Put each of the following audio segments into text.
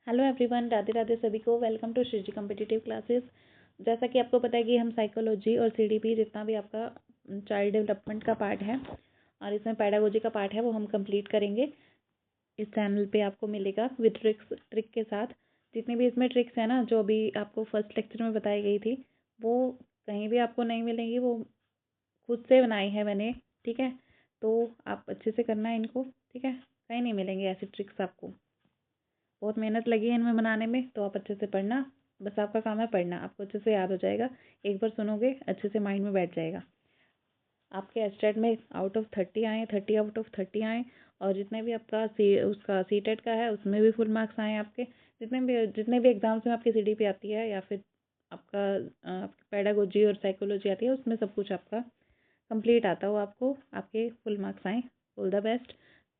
Hello everyone, Radhe Radhe सभी को। Welcome to Shriji competitive classes. जैसा कि आपको पता है कि हम साइकोलॉजी और सीडीपी जितना भी आपका चाइल्ड डेवलपमेंट का पार्ट है और इसमें पेडागोजी का पार्ट है वो हम कंप्लीट करेंगे। इस चैनल पे आपको मिलेगा विद ट्रिक के साथ। जितनी भी इसमें ट्रिक्स है ना, जो अभी आपको फर्स्ट लेक्चर में बताई गई थी, वो कहीं भी आपको नहीं मिलेंगी, वो खुद से बनाई है मैंने। ठीक है, तो आप अच्छे से करना है इनको। ठीक है, कहीं नहीं मिलेंगे ऐसी ट्रिक्स आपको। बहुत मेहनत लगी है इनमें बनाने में, तो आप अच्छे से पढ़ना। बस आपका काम है पढ़ना, आपको अच्छे से याद हो जाएगा। एक बार सुनोगे अच्छे से माइंड में बैठ जाएगा। आपके एस्टेट में आउट ऑफ 30 आए, 30 आउट ऑफ 30 आए, और जितने भी आपका उसका सीटेट का है उसमें भी फुल मार्क्स आए आपके। जितने भी एग्जाम्स में आपकी सीडीपी आती है या फिर आपका पेडागोजी और साइकोलॉजी आती है, उसमें सब कुछ आपका कंप्लीट आता हो, आपको आपके फुल मार्क्स आए। All the best.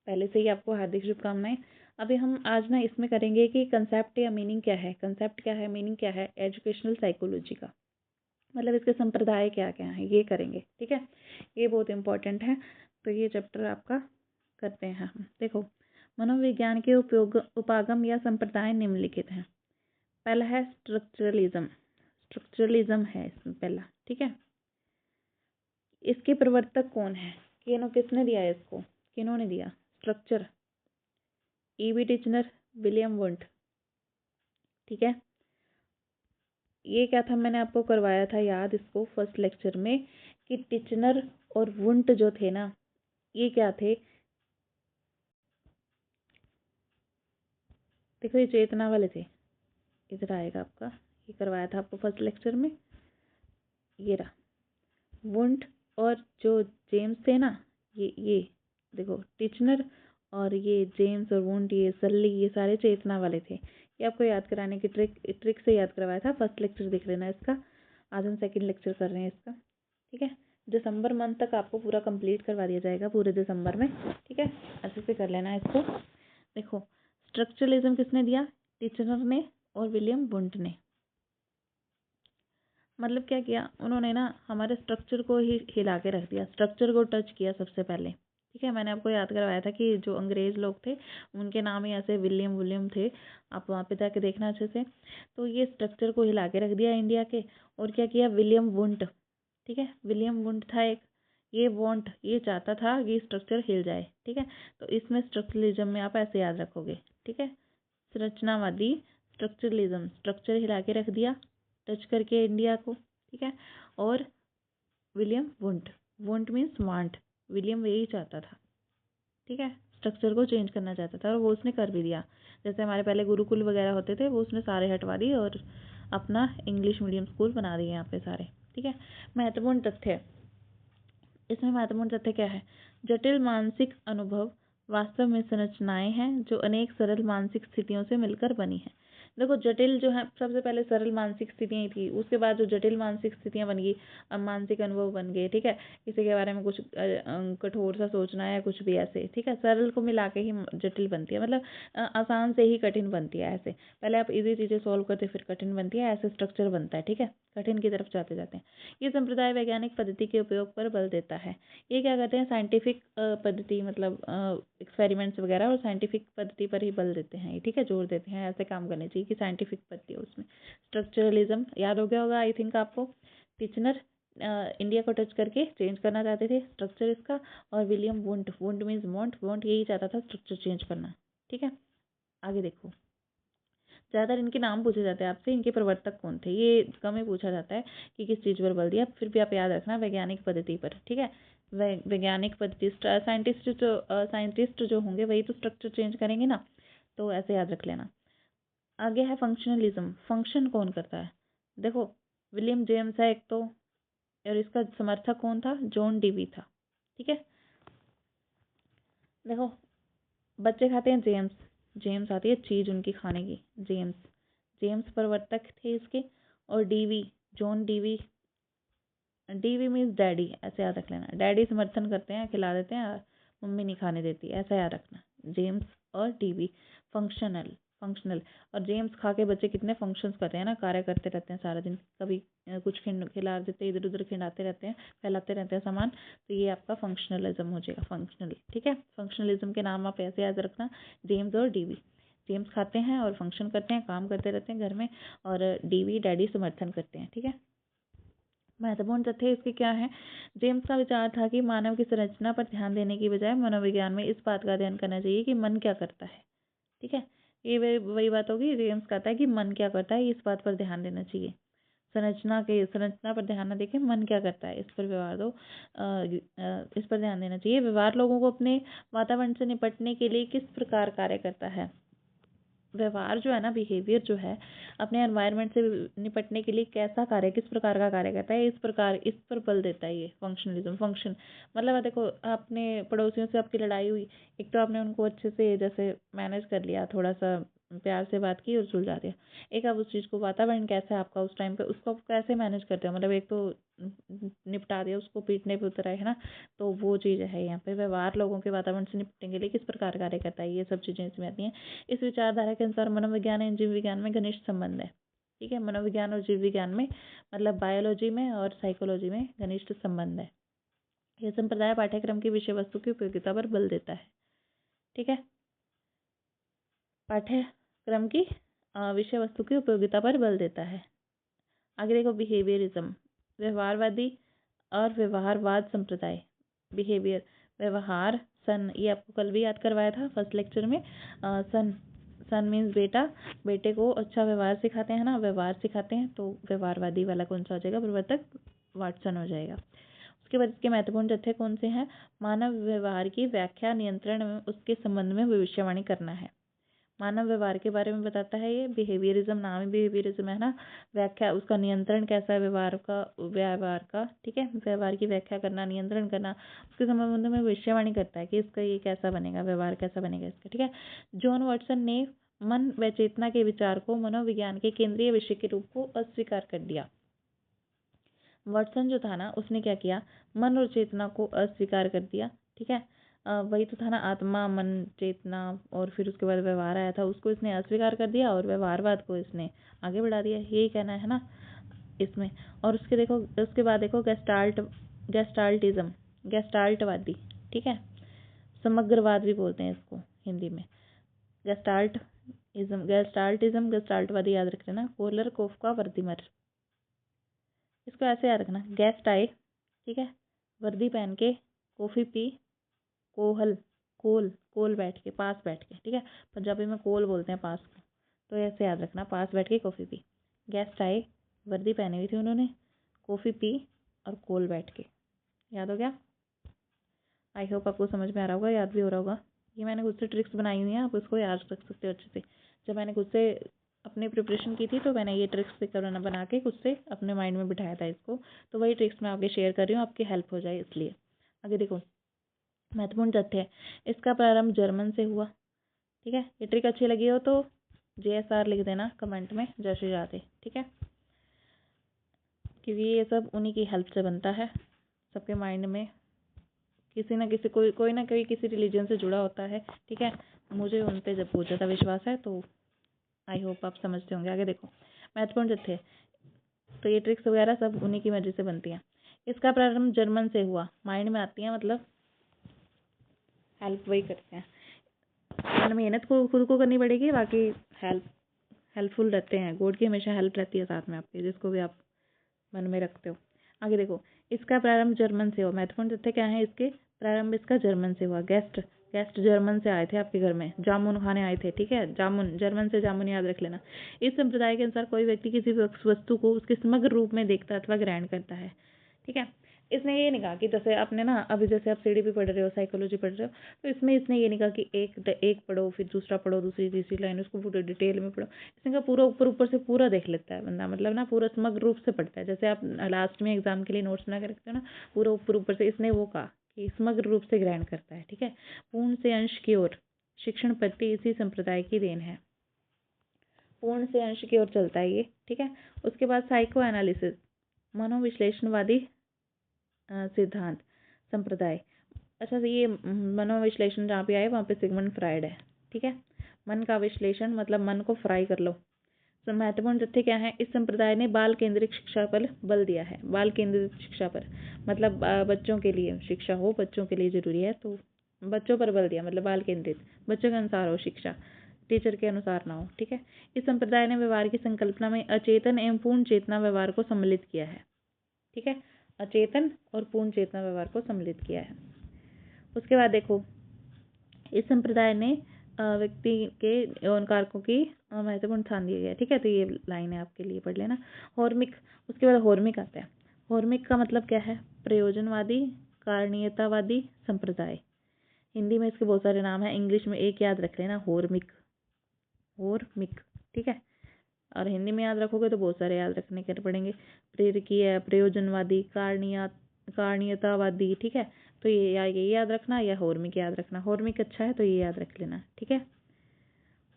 पहले से ही आपको हार्दिक शुभकामनाएं। अभी हम आज ना इसमें करेंगे कि कंसेप्ट या मीनिंग क्या है, कंसेप्ट क्या है, मीनिंग क्या है एजुकेशनल साइकोलॉजी का, मतलब इसके संप्रदाय क्या क्या हैं, ये करेंगे। ठीक है, ये बहुत इंपॉर्टेंट है। तो ये चैप्टर आपका करते हैं हम। देखो, मनोविज्ञान के उपागम या संप्रदाय निम्नलिखित हैं। पहला है स्ट्रक्चरलिज्म। स्ट्रक्चरलिज्म है इसमें पहला। ठीक है, इसके प्रवर्तक कौन है, किसने दिया है इसको, किन्होंने दिया structure? EB Titchener, William Wundt. ठीक है, ये क्या था, मैंने आपको करवाया था याद इसको फर्स्ट लेक्चर में, कि टिचनर और वुंट जो थे ना, ये क्या थे? देखो, ये चेतना वाले थे। इधर आएगा आपका, ये करवाया था आपको फर्स्ट लेक्चर में। ये रहा वुंट, और जो जेम्स थे ना, ये देखो, टिचनर और ये जेम्स और वुंट, ये सल्ली, ये सारे चेतना वाले थे। ये आपको याद कराने की ट्रिक से याद करवाया था। फर्स्ट लेक्चर देख लेना इसका। आज हम सेकंड लेक्चर कर रहे हैं इसका। ठीक है, दिसंबर मंथ तक आपको पूरा कंप्लीट करवा दिया जाएगा, पूरे दिसंबर में। ठीक है, अच्छे से कर लेना इसको। देखो, स्ट्रक्चरलिज्म किसने दिया? टिचनर ने और विलियम वुंट ने। मतलब क्या किया उन्होंने ना, हमारे स्ट्रक्चर को ही हिला के रख दिया, स्ट्रक्चर को टच किया सबसे पहले। ठीक है, मैंने आपको याद करवाया था कि जो अंग्रेज लोग थे उनके नाम ही ऐसे विलियम विलियम थे। आप वहाँ पे जाके देखना अच्छे से। तो ये स्ट्रक्चर को हिला के रख दिया इंडिया के। और क्या किया? William Wundt. ठीक है, विलियम वुंट था एक। ये चाहता था कि स्ट्रक्चर हिल जाए। ठीक है, तो इसमें स्ट्रक्चरलिज्म में आप ऐसे याद रखोगे। ठीक है, संरचनावादी स्ट्रक्चरलिज्म, स्ट्रक्चर हिला के रख दिया टच करके इंडिया को। ठीक है, और William Wundt, Wundt means want, William यही चाहता था। ठीक है, स्ट्रक्चर को चेंज करना चाहता था, और वो उसने कर भी दिया। जैसे हमारे पहले गुरुकुल वगैरह होते थे, वो उसने सारे हटवा दिए और अपना इंग्लिश मीडियम स्कूल बना दिए यहाँ पे सारे। ठीक है, महत्वपूर्ण तथ्य, इसमें महत्वपूर्ण तथ्य क्या है? जटिल मानसिक अनुभव वास्तव में संरचनाएं हैं जो अनेक सरल मानसिक स्थितियों से मिलकर बनी हैं। देखो, जटिल जो है, सबसे पहले सरल मानसिक स्थितियां थी, उसके बाद जो जटिल मानसिक स्थितियां बन गई, अब मानसिक अनुभव बन गए। ठीक है, किसी के बारे में कुछ कठोर सा सोचना है, कुछ भी ऐसे। ठीक है, सरल को मिला के ही जटिल बनती है, मतलब आसान से ही कठिन बनती है। ऐसे पहले आप इजी चीजें सॉल्व करते फिर कठिन बनती है, ऐसे स्ट्रक्चर बनता है। ठीक है, कठिन की तरफ जाते जाते हैं। ये संप्रदाय वैज्ञानिक पद्धति के उपयोग पर बल देता है। ये क्या कहते हैं? साइंटिफिक पद्धति, मतलब एक्सपेरिमेंट्स वगैरह, और साइंटिफिक पद्धति पर ही बल देते हैं। ठीक है, जोर देते हैं, ऐसे काम करने चाहिए कि साइंटिफिक पद्धति है उसमें। स्ट्रक्चरलिज्म याद हो गया होगा आई थिंक आपको। टिचनर इंडिया को टच करके चेंज करना चाहते थे स्ट्रक्चर इसका, और William Wundt, Wundt means want यही चाहता था स्ट्रक्चर चेंज करना। ठीक है, आगे देखो, ज़्यादातर इनके नाम पूछे जाते हैं आपसे, इनके प्रवर्तक कौन थे, ये कम ही पूछा जाता है कि किस चीज़ पर बल दिया। फिर भी आप याद रखना वैज्ञानिक पद्धति पर। ठीक है, वैज्ञानिक पद्धति, साइंटिस्ट जो होंगे वही तो स्ट्रक्चर चेंज करेंगे ना, तो ऐसे याद रख लेना। आगे है फंक्शनलिज्म। फंक्शन कौन करता है? देखो, विलियम जेम्स है एक तो, और इसका समर्थक कौन था? जॉन डीवी था। ठीक है, देखो, बच्चे खाते हैं जेम्स, जेम्स आती है चीज उनकी खाने की, जेम्स, जेम्स प्रवर्तक थे इसके। और Dewey, John Dewey, Dewey means daddy, ऐसे याद रख लेना। डैडी समर्थन करते हैं, खिला देते हैं, मम्मी नहीं खाने देती, ऐसा याद रखना। जेम्स और डीवी। फंक्शनल, फंक्शनल, और जेम्स खा के बच्चे कितने फंक्शंस करते हैं ना, कार्य करते रहते हैं सारा दिन। कभी कुछ खिला देते हैं, इधर उधर खिलाते रहते हैं, फैलाते रहते हैं सामान। तो ये आपका फंक्शनलिज्म हो जाएगा, फंक्शनल। ठीक है, फंक्शनलिज्म के नाम आप ऐसे याद रखना, जेम्स और डीवी। जेम्स खाते हैं और फंक्शन करते हैं, काम करते रहते हैं घर में, और डीवी डैडी समर्थन करते हैं। ठीक है, महत्वपूर्ण तथ्य इसके क्या है? जेम्स का विचार था कि मानव की संरचना पर ध्यान देने की बजाय मनोविज्ञान में इस बात का अध्ययन करना चाहिए कि मन क्या करता है। ठीक है, ये वही बात होगी। जेम्स कहता है कि मन क्या करता है, इस बात पर ध्यान देना चाहिए। संरचना पर ध्यान न देके मन क्या करता है, इस पर व्यवहार दो इस पर ध्यान देना चाहिए। व्यवहार लोगों को अपने वातावरण से निपटने के लिए किस प्रकार कार्य करता है। व्यवहार जो है ना, बिहेवियर जो है, अपने एनवायरनमेंट से निपटने के लिए कैसा कार्य, किस प्रकार का कार्य करता है, इस पर बल देता है ये फंक्शनलिज्म। फंक्शन मतलब देखो, आपने पड़ोसियों से आपकी लड़ाई हुई, एक तो आपने उनको अच्छे से जैसे मैनेज कर लिया, थोड़ा सा प्यार से बात की और सुलझा दिया। एक आप उस चीज़ को, वातावरण कैसा है आपका उस टाइम पे, उसको आप कैसे मैनेज करते हो, मतलब एक तो निपटा दिया, उसको पीटने पे उतर आए, है ना। तो वो चीज़ है यहाँ पे। व्यवहार लोगों के वातावरण से निपटने के लिए किस प्रकार कार्य करता है, ये सब चीज़ें इसमें आती हैं। इस विचारधारा के अनुसार मनोविज्ञान एवं जीव विज्ञान में घनिष्ठ संबंध है। ठीक है, मनोविज्ञान और जीव विज्ञान में मतलब बायोलॉजी में और साइकोलॉजी में घनिष्ठ संबंध है। यह संप्रदाय पाठ्यक्रम की विषय वस्तु की उपयोगिता पर बल देता है। ठीक है, पाठ्यक्रम की विषय वस्तु की उपयोगिता पर बल देता है। आगे देखो, बिहेवियरिज्म, व्यवहारवादी और व्यवहारवाद संप्रदाय। बिहेवियर, व्यवहार, सन, ये आपको कल भी याद करवाया था फर्स्ट लेक्चर में। सन मीन्स बेटा, बेटे को अच्छा व्यवहार सिखाते हैं ना, व्यवहार सिखाते हैं, तो व्यवहारवादी वाला कौन सा हो जाएगा, प्रवर्तक वाटसन हो जाएगा। उसके बाद इसके महत्वपूर्ण तथ्य कौन से हैं? मानव व्यवहार की व्याख्या, नियंत्रण में उसके संबंध में भविष्यवाणी करना है। मानव व्यवहार के बारे में बताता है ये। बिहेवियरिज्म, नाम ही बिहेवियरिज्म है ना, व्याख्या, उसका नियंत्रण कैसा है, व्यवहार का। ठीक है, व्यवहार की व्याख्या करना, नियंत्रण करना, उसके संबंध में भविष्यवाणी करता है कि इसका ये कैसा बनेगा, व्यवहार कैसा बनेगा इसका। ठीक है, जॉन वाटसन ने मन व चेतना के विचार को मनोविज्ञान के केंद्रीय विषय के रूप को अस्वीकार कर दिया। वाटसन जो था ना, उसने क्या किया, मन और चेतना को अस्वीकार कर दिया। ठीक है, वही तो था ना, आत्मा, मन, चेतना, और फिर उसके बाद व्यवहार आया था, उसको इसने अस्वीकार कर दिया और व्यवहारवाद को इसने आगे बढ़ा दिया। यही कहना है ना इसमें। और उसके बाद देखो गेस्टाल्टिज्म, गेस्टाल्टवादी। ठीक है, समग्रवाद भी बोलते हैं इसको हिंदी में। गेस्टाल्टिज्म, याद रख लेना। कोहलर, कोफका, वर्दीमर, इसको ऐसे याद रखना। गेस्ट आए, ठीक है, वर्दी पहन के, कॉफी पी, कोल बैठ के, पास बैठ के। ठीक है, पंजाबी में कोल बोलते हैं पास को, तो ऐसे याद रखना, पास बैठ के कॉफ़ी पी। गेस्ट आए, वर्दी पहनी हुई थी उन्होंने, कॉफ़ी पी और कोल बैठ के। याद हो गया? आई होप आपको समझ में आ रहा होगा, याद भी हो रहा होगा। ये मैंने खुद से ट्रिक्स बनाई हुई हैं, आप इसको याद रख सकते हो अच्छे से। जब मैंने खुद से अपनी प्रिपरेशन की थी तो मैंने ये ट्रिक्स बना के खुद से अपने माइंड में बिठाया था इसको, तो वही ट्रिक्स मैं आगे शेयर कर रही हूँ, आपकी हेल्प हो जाए इसलिए। आगे देखो, महत्वपूर्ण तथ्य है, इसका प्रारंभ जर्मन से हुआ। ठीक है, ये ट्रिक अच्छी लगी हो तो JSR लिख देना कमेंट में, जय श्री राधे। ठीक है, क्योंकि ये सब उन्हीं की हेल्प से बनता है। सबके माइंड में किसी ना किसी कोई ना कोई किसी रिलीजन से जुड़ा होता है। ठीक है, मुझे उन पे जब बहुत ज़्यादा विश्वास है, तो आई होप आप समझते होंगे। आगे देखो, महत्वपूर्ण तथ्य, तो ये ट्रिक्स वगैरह सब उन्हीं की मर्जी से बनती हैं। इसका प्रारंभ जर्मन से हुआ, माइंड में आती है, मतलब हेल्प वही करते हैं। मेहनत को खुद को करनी पड़ेगी, बाकी हेल्पफुल रहते हैं। गॉड की हमेशा हेल्प रहती है साथ में आपके, जिसको भी आप मन में रखते हो। आगे देखो, इसका प्रारंभ जर्मन से हुआ। महत्वपूर्ण तथ्य क्या है इसके? प्रारंभ इसका जर्मन से हुआ। गेस्ट जर्मन से आए थे आपके घर में, जामुन खाने आए थे। ठीक है, जामुन, जर्मन से जामुन, याद रख लेना। इस संप्रदाय के अनुसार कोई व्यक्ति किसी वस्तु को उसके समग्र रूप में देखता अथवा ग्रहण करता है। ठीक है, इसने ये नहीं कहा कि जैसे आपने ना अभी जैसे आप सीडी भी पढ़ रहे हो, साइकोलॉजी पढ़ रहे हो, तो इसमें इसने ये नहीं कहा कि एक पढ़ो, फिर दूसरा पढ़ो, दूसरी तीसरी लाइन, उसको पूरे डिटेल में पढ़ो। इसने कहा पूरा ऊपर से पूरा देख लेता है बंदा, मतलब ना पूरा समग्र रूप से पढ़ता है। जैसे आप लास्ट में एग्जाम के लिए नोट्स बना के रखते हो ना, पूरा ऊपर से, इसने वो कहा कि समग्र रूप से ग्रहण करता है। ठीक है, पूर्ण से अंश की ओर शिक्षण पद्धति इसी संप्रदाय की देन है। पूर्ण से अंश की ओर चलता है ये। ठीक है, उसके बाद साइको एनालिसिस, मनोविश्लेषणवादी सिद्धांत संप्रदाय। अच्छा, तो ये मनोविश्लेषण जहाँ पे आए वहाँ पे सिगमंड फ्राइड है। ठीक है, मन का विश्लेषण मतलब मन को फ्राई कर लो। तो महत्वपूर्ण तथ्य क्या है? इस संप्रदाय ने बाल केंद्रित शिक्षा पर बल दिया है। बाल केंद्रित शिक्षा पर मतलब बच्चों के लिए शिक्षा हो, बच्चों के लिए जरूरी है, तो बच्चों पर बल दिया, मतलब बाल केंद्रित, बच्चों के अनुसार हो शिक्षा। टीचर के अनुसार ना हो। ठीक है, इस संप्रदाय ने व्यवहार की संकल्पना में अचेतन एवं पूर्ण चेतना व्यवहार को सम्मिलित किया है। ठीक है, अचेतन और पूर्ण चेतना व्यवहार को सम्मिलित किया है। उसके बाद देखो, इस संप्रदाय ने व्यक्ति के यौन कारकों की महत्वपूर्ण स्थान दिया गया। ठीक है, तो ये लाइन है, आपके लिए पढ़ लेना। हॉर्मिक, उसके बाद हॉर्मिक आता है। हॉर्मिक का मतलब क्या है? प्रयोजनवादी कारणीयतावादी संप्रदाय। हिंदी में इसके बहुत सारे नाम है, इंग्लिश में एक याद रख लेना, हॉर्मिक। हॉर्मिक, ठीक है, और हिंदी में याद रखोगे तो बहुत सारे याद रखने के पड़ेंगे। प्रेरकीय, प्रयोजनवादी, कारणीयतावादी। ठीक है, तो ये याद रखना, या हॉर्मिक याद रखना। हॉर्मिक अच्छा है तो ये याद रख लेना। ठीक है,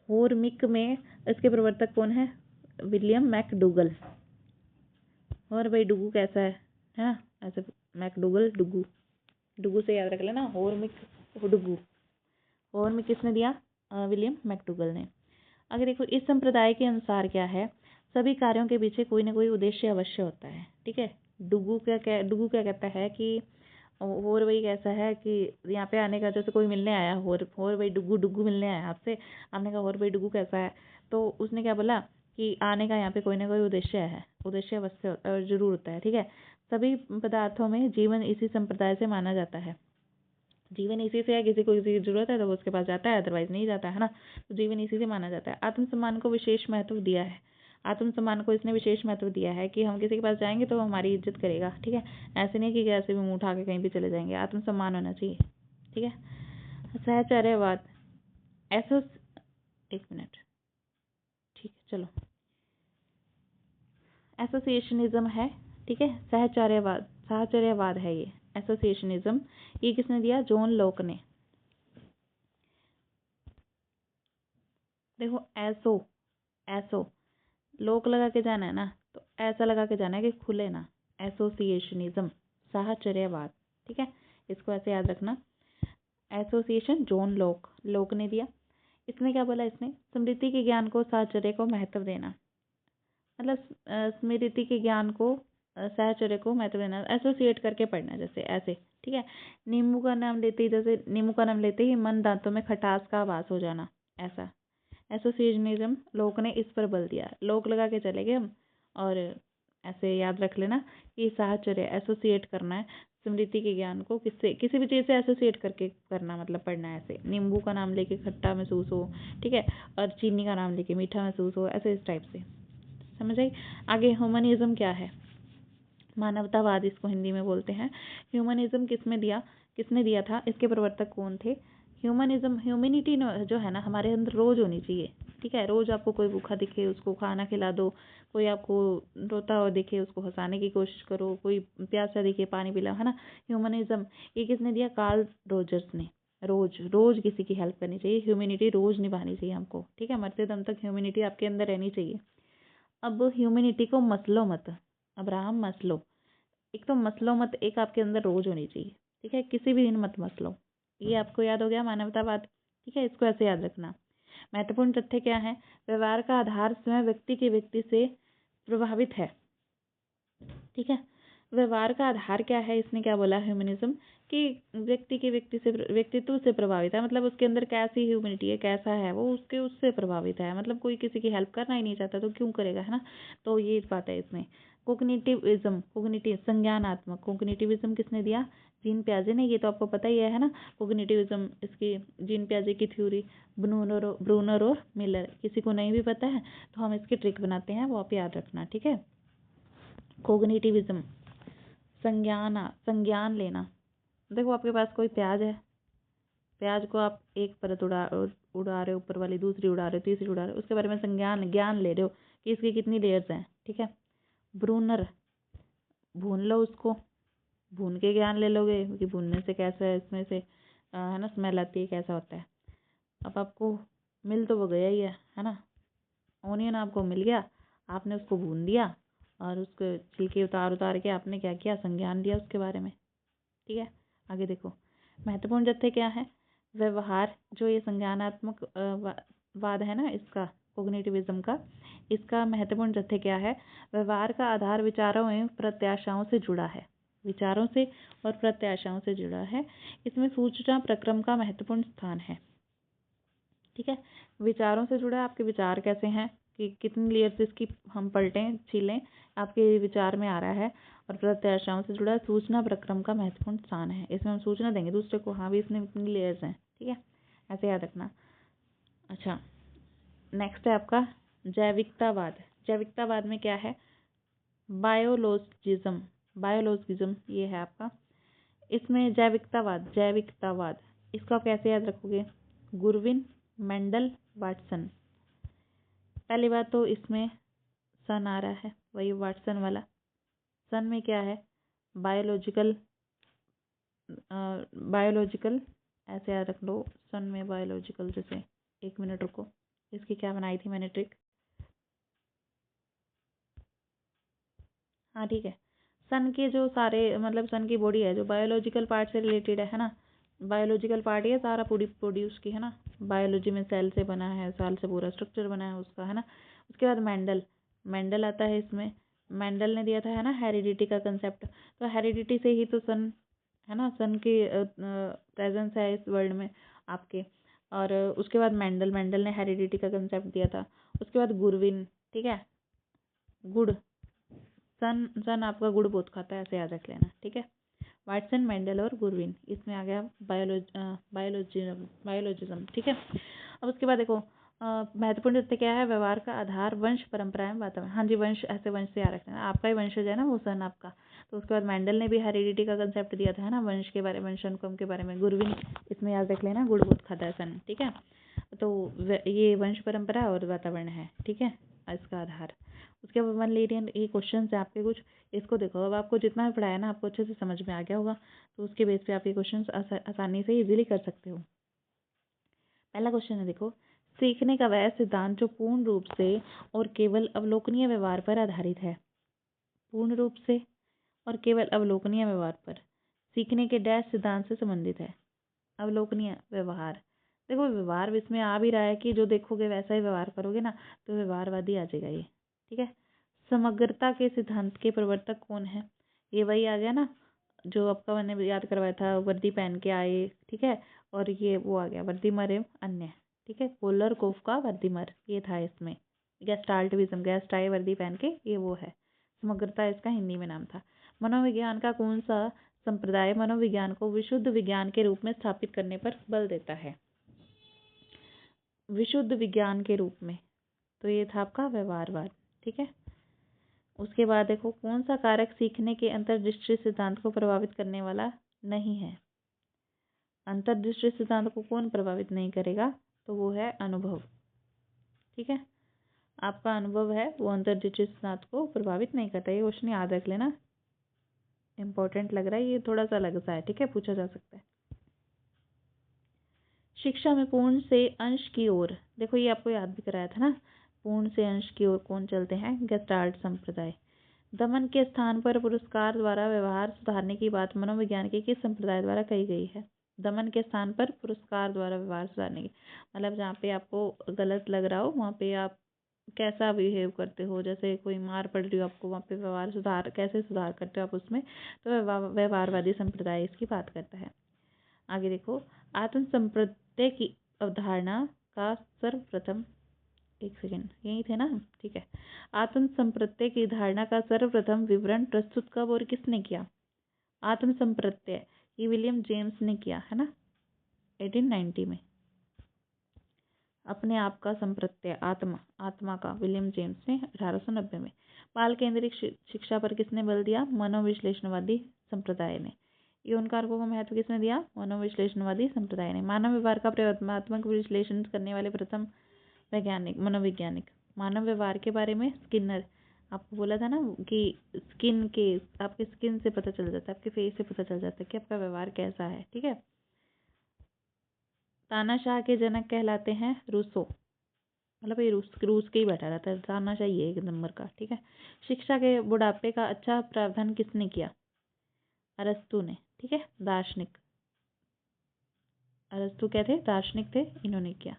हॉर्मिक में इसके प्रवर्तक कौन है? William McDougall. और भाई डुगू कैसा है? हाँ, ऐसे मैकडूगल, डुगू, डुगू से याद रख लेना, हॉर्मिक, डुगू। हॉर्मिक किसने दिया? विलियम मैकडूगल ने। अगर देखो, इस संप्रदाय के अनुसार क्या है, सभी कार्यों के पीछे कोई ना कोई उद्देश्य अवश्य होता है। ठीक है, डुगू क्या कहता है कि और वही कैसा है कि यहाँ पे आने का, जैसे कोई मिलने आया, और भाई डुगू मिलने आया आपसे, आपने कहा और भाई डुगू कैसा है, तो उसने क्या बोला कि आने का यहाँ पे कोई ना कोई उद्देश्य है, उद्देश्य अवश्य जरूर होता है। ठीक है, सभी पदार्थों में जीवन इसी संप्रदाय से माना जाता है। जीवन इसी से है, किसी को किसी की जरूरत है तो वो उसके पास जाता है, अदरवाइज नहीं जाता है ना, तो जीवन इसी से माना जाता है। आत्मसम्मान को विशेष महत्व दिया है। आत्मसम्मान को इसने विशेष महत्व दिया है कि हम किसी के पास जाएंगे तो हमारी इज्जत करेगा। ठीक है, ऐसे नहीं कि कैसे भी मुंह उठा के कहीं भी चले जाएंगे, आत्मसम्मान होना चाहिए। ठीक है, सहचर्यवाद, ऐसा, एक मिनट, ठीक है, चलो, एसोसिएशनिज्म है। ठीक है, साहचर्यवाद है ये, एसोसिएशनिज्म। ये किसने दिया? जॉन लॉक ने। देखो, ऐसो लोक लगा के जाना है ना, तो ऐसा लगा के जाना है कि खुले ना, एसोसिएशनिज्म, साहचर्यवाद। ठीक है, इसको ऐसे याद रखना, एसोसिएशन, जॉन लॉक ने दिया। इसने क्या बोला? इसने स्मृति के ज्ञान को, साहचर्य को महत्व देना, मतलब स्मृति के ज्ञान को, साहचर्य को महत्व देना, एसोसिएट करके पढ़ना, जैसे ऐसे। ठीक है, नींबू का नाम लेते ही मन दांतों में खटास का आभास हो जाना, ऐसा एसोसिएशनिज्म, लोक ने इस पर बल दिया। लोक लगा के चले गए हम, और ऐसे याद रख लेना कि साहचर्य, एसोसिएट करना है स्मृति के ज्ञान को, किससे? किसी भी चीज़ से एसोसिएट करके करना, मतलब पढ़ना है ऐसे। नींबू का नाम लेके खट्टा महसूस हो, ठीक है, और चीनी का नाम लेके मीठा महसूस हो, ऐसे इस टाइप से, समझ आई? आगे ह्यूमनिज्म क्या है? मानवतावाद इसको हिंदी में बोलते हैं। ह्यूमनिज्म किसने दिया था? इसके प्रवर्तक कौन थे? ह्यूमैनिटी जो है ना, हमारे अंदर रोज होनी चाहिए। ठीक है, रोज आपको कोई भूखा दिखे उसको खाना खिला दो, कोई आपको रोता हुआ दिखे उसको हंसाने की कोशिश करो, कोई प्यासा दिखे पानी पिलाओ, है ना। ह्यूमनिज्म ये किसने दिया? कार्ल रोजर्स ने। रोज किसी की हेल्प करनी चाहिए, ह्यूमैनिटी रोज निभानी चाहिए हमको। ठीक है, मरते दम तक ह्यूमैनिटी आपके अंदर रहनी चाहिए। अब ह्यूमैनिटी को मसलो मत, अब्राहम मसलो, एक तो मसलो मत, एक आपके अंदर रोज होनी चाहिए। ठीक है, किसी भी दिन मत मसलो, ये आपको याद हो गया, मानवतावाद। ठीक है, इसको ऐसे याद रखना। महत्वपूर्ण तथ्य क्या है? व्यवहार का आधार स्वयं व्यक्ति से प्रभावित है। ठीक है, व्यवहार का आधार क्या है? इसने क्या बोला ह्यूमनिज्म कि व्यक्तित्व से प्रभावित है, मतलब उसके अंदर कैसी ह्यूमनिटी है, कैसा है वो, उससे प्रभावित है, मतलब कोई किसी की हेल्प करना ही नहीं चाहता तो क्यों करेगा, है ना। तो ये बात है इसमें। संज्ञानात्मक, कोग्निटिविज्म किसने दिया? जीन पियाजे ने। ये तो आपको पता ही है ना, कोग्निटिविज्म, इसकी जीन पियाजे की थ्योरी, ब्रूनर और मिलर। किसी को नहीं भी पता है तो हम इसकी ट्रिक बनाते हैं, वो आप याद रखना। ठीक है, कोग्निटिविज्म, संज्ञान लेना। देखो, आपके पास कोई प्याज है, प्याज को आप एक परत उड़ा रहे हो, ऊपर वाली, दूसरी उड़ा रहे हो, तीसरी उड़ा रहे हो, उसके बारे में ज्ञान ले रहे हो कि इसकी कितनी लेयर्स हैं। ठीक है, ब्रूनर, भून लो उसको, भून के ज्ञान ले लोगे कि भूनने से कैसा है, इसमें से है ना स्मेल आती है, कैसा होता है। अब आपको मिल तो वो गया ही है ना, ऑनियन आपको मिल गया, आपने उसको भून दिया और उसको छिलके उतार के आपने क्या किया? संज्ञान लिया उसके बारे में। ठीक है, आगे देखो, महत्वपूर्ण तथ्य क्या है? व्यवहार, जो ये संज्ञानात्मक वाद है ना, इसका, कोग्निटिविज्म का, इसका महत्वपूर्ण तथ्य क्या है? व्यवहार का आधार विचारों एवं प्रत्याशाओं से जुड़ा है, विचारों से और प्रत्याशाओं से जुड़ा है। इसमें सूचना प्रक्रम का महत्वपूर्ण स्थान है। ठीक है। विचारों से जुड़ा है, आपके विचार कैसे हैं, कि कितनी लेयर्स इसकी हम पलटें छीलें, आपके विचार में आ रहा है। और प्रत्याशाओं से जुड़ा सूचना प्रक्रम का महत्वपूर्ण स्थान है, इसमें हम सूचना देंगे दूसरे को, हाँ भी इसमें इतनी लेयर्स हैं, ठीक है, ऐसे याद रखना। अच्छा, नेक्स्ट है आपका जैविकतावाद। जैविकतावाद में क्या है, बायोलॉजिज्म, बायोलॉजिज्म ये है आपका। इसमें जैविकतावाद इसको आप कैसे याद रखोगे, गुरविन, मेंडल, वाटसन। पहली बात तो इसमें सन आ रहा है, वही वाटसन वाला। सन में क्या है, बायोलॉजिकल, बायोलॉजिकल ऐसे याद रख लो, सन में बायोलॉजिकल, जैसे 1 मिनट रुको, इसकी क्या बनाई थी मैंने ट्रिक, हाँ ठीक है। सन के जो सारे मतलब सन की बॉडी है जो बायोलॉजिकल पार्ट से रिलेटेड है ना, बायोलॉजिकल पार्ट ये सारा पूरी बॉडी उसकी है ना, बायोलॉजी में सेल से बना है, सेल से पूरा स्ट्रक्चर बना है उसका, है ना। उसके बाद मेंडल, मेंडल आता है इसमें। मेंडल ने दिया था है ना हेरिडिटी का कंसेप्ट, तो हेरिडिटी से ही तो सन है ना, सन की प्रेजेंस है इस वर्ल्ड में आपके। और उसके बाद मेंडल, मेंडल ने हेरिडिटी का कंसेप्ट दिया था। उसके बाद गुरविन, ठीक है, गुड़, सन सन आपका गुड़ बहुत खाता है, ऐसे याद रख लेना, ठीक है। वाटसन, मेंडल और गुरविन, इसमें आ गया बायोलॉजिज्म, ठीक है। अब उसके बाद देखो महत्वपूर्ण तथ्य क्या है, व्यवहार का आधार वंश, परंपराएं, वातावरण। हाँ जी, वंश, ऐसे वंश से याद रखना, आपका ही वंशज है ना वो सन आपका। तो उसके बाद मेंडल ने भी हेरिडिटी का कंसेप्ट दिया था है ना, वंश के बारे में, वंशानुक्रम के बारे में। गुरविन, इसमें याद रख लेना, गुड़ बहुत खाता है सन, ठीक है। तो ये वंश, परंपरा और वातावरण है, ठीक है, इसका आधार। उसके बाद वनलेरियन, ये क्वेश्चन है आपके कुछ, इसको देखो। अब आपको जितना भी पढ़ाया ना, आपको अच्छे से समझ में आ गया होगा, तो उसके बेस पे आप ये क्वेश्चन आसानी से इजीली कर सकते हो। पहला क्वेश्चन है देखो, सीखने का वह सिद्धांत जो पूर्ण रूप से और केवल अवलोकनीय व्यवहार पर आधारित है। पूर्ण रूप से और केवल अवलोकनीय व्यवहार पर, सीखने के डैश सिद्धांत से संबंधित है। अवलोकनीय व्यवहार, देखो व्यवहार इसमें आ भी रहा है कि जो देखोगे वैसा ही व्यवहार करोगे ना, तो व्यवहारवादी आ जाएगा ये, ठीक है। समग्रता के सिद्धांत के प्रवर्तक कौन है, ये वही आ गया ना जो आपका मैंने याद करवाया था, वर्दी पहन के आए, ठीक है। और ये वो आ गया वर्दीमर एवं अन्य, ठीक है, कोलर कोफ का वर्दीमर, ये था इसमें। गेस्टाल्टविज्म, गेस्ट आए वर्दी पहन के, ये वो है। समग्रता इसका हिंदी में नाम था। मनोविज्ञान का कौन सा संप्रदाय मनोविज्ञान को विशुद्ध विज्ञान के रूप में स्थापित करने पर बल देता है, विशुद्ध विज्ञान के रूप में, तो ये था आपका व्यवहारवाद, ठीक है। उसके बाद देखो, कौन सा कारक सीखने के अंतर्दृष्टि सिद्धांत को प्रभावित करने वाला नहीं है। अंतर्दृष्टि सिद्धांत को कौन प्रभावित नहीं करेगा, तो वो है अनुभव, ठीक है। आपका अनुभव है वो अंतर्दृष्टि सिद्धांत को प्रभावित नहीं करता, ये क्वेश्चन याद रख लेना, इंपॉर्टेंट लग रहा है, ये थोड़ा सा अलग सा है, ठीक है, पूछा जा सकता है। शिक्षा में पूर्ण से अंश की ओर, देखो ये आपको याद भी कराया था ना, पूर्ण से अंश की ओर कौन चलते हैं, गेस्टाल्ट संप्रदाय। दमन के स्थान पर पुरस्कार द्वारा व्यवहार सुधारने की बात मनोविज्ञान के किस संप्रदाय द्वारा कही गई है। दमन के स्थान पर पुरस्कार द्वारा व्यवहार सुधारने की, मतलब जहाँ पे आपको गलत लग रहा हो वहाँ पे आप कैसा बिहेव करते हो, जैसे कोई मार पड़ रही हो आपको, वहाँ पे व्यवहार सुधार कैसे सुधार करते हो आप उसमें, तो व्यवहारवादी संप्रदाय इसकी बात करता है। आगे देखो, आत्म संप्रत्यय की अवधारणा का सर्वप्रथम, एक सेकेंड यही थे ना, ठीक है। आत्म संप्रत्यय की धारणा का सर्वप्रथम विवरण प्रस्तुत कब और किसने किया। आत्म संप्रत्यय ये विलियम जेम्स ने किया है ना, 1890 में। अपने आप का संप्रत्यय, आत्मा, आत्मा का, विलियम जेम्स ने 1890 में। बाल केंद्रित शिक्षा पर किसने बल दिया, मनोविश्लेषणवादी संप्रदाय ने। यौन कारकों का महत्व किसने दिया, मनोविश्लेषणवादी संप्रदाय ने। मानव व्यवहार का प्रयोगात्मक विश्लेषण करने वाले प्रथम वैज्ञानिक, मनोवैज्ञानिक। मानव व्यवहार के बारे में स्किनर, आपको बोला था ना कि स्किन के, आपके स्किन से पता चल जाता है, आपके फेस से पता चल जाता है कि आपका व्यवहार कैसा है, ठीक है। तानाशाह के जनक कहलाते हैं रूसो, मतलब ये रूस के ही बैठा रहता है, तानाशाह ये एक नंबर का, ठीक है। शिक्षा के बुढ़ापे का अच्छा प्रावधान किसने किया, अरस्तु ने, ठीक है। दार्शनिक, अरस्तु क्या थे, दार्शनिक थे, इन्होंने किया।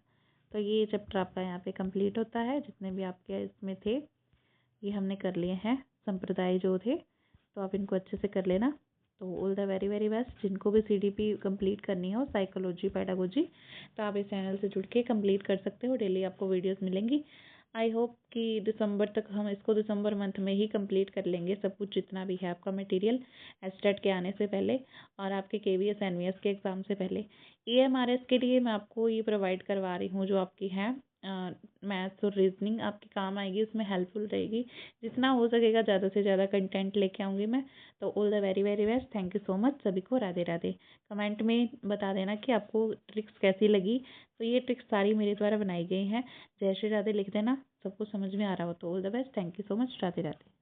तो ये चैप्टर आपका यहाँ पे कंप्लीट होता है, जितने भी आपके इसमें थे ये हमने कर लिए हैं संप्रदाय जो थे, तो आप इनको अच्छे से कर लेना। तो all the very very best. जिनको भी CDP कंप्लीट करनी हो, साइकोलॉजी पेडागोजी, तो आप इस चैनल से जुड़ के कंप्लीट कर सकते हो। डेली आपको वीडियोस मिलेंगी। आई होप कि दिसंबर तक हम इसको दिसंबर मंथ में ही कंप्लीट कर लेंगे, सब कुछ जितना भी है आपका मटेरियल एस्टेट के आने से पहले और आपके KVS NVS के एग्ज़ाम से पहले। EMRS के लिए मैं आपको ये प्रोवाइड करवा रही हूँ, जो आपकी है मैथ्स और रीजनिंग आपके काम आएगी, उसमें हेल्पफुल रहेगी। जितना हो सकेगा ज़्यादा से ज़्यादा कंटेंट लेके आऊँगी मैं। तो all the very very best. Thank you so much. सभी को राधे राधे। कमेंट में बता देना कि आपको ट्रिक्स कैसी लगी। तो ये ट्रिक्स सारी मेरे द्वारा बनाई गई हैं। जय श्री राधे लिख देना, सबको समझ में आ रहा हो तो। All the best. Thank you so much. Radhe Radhe.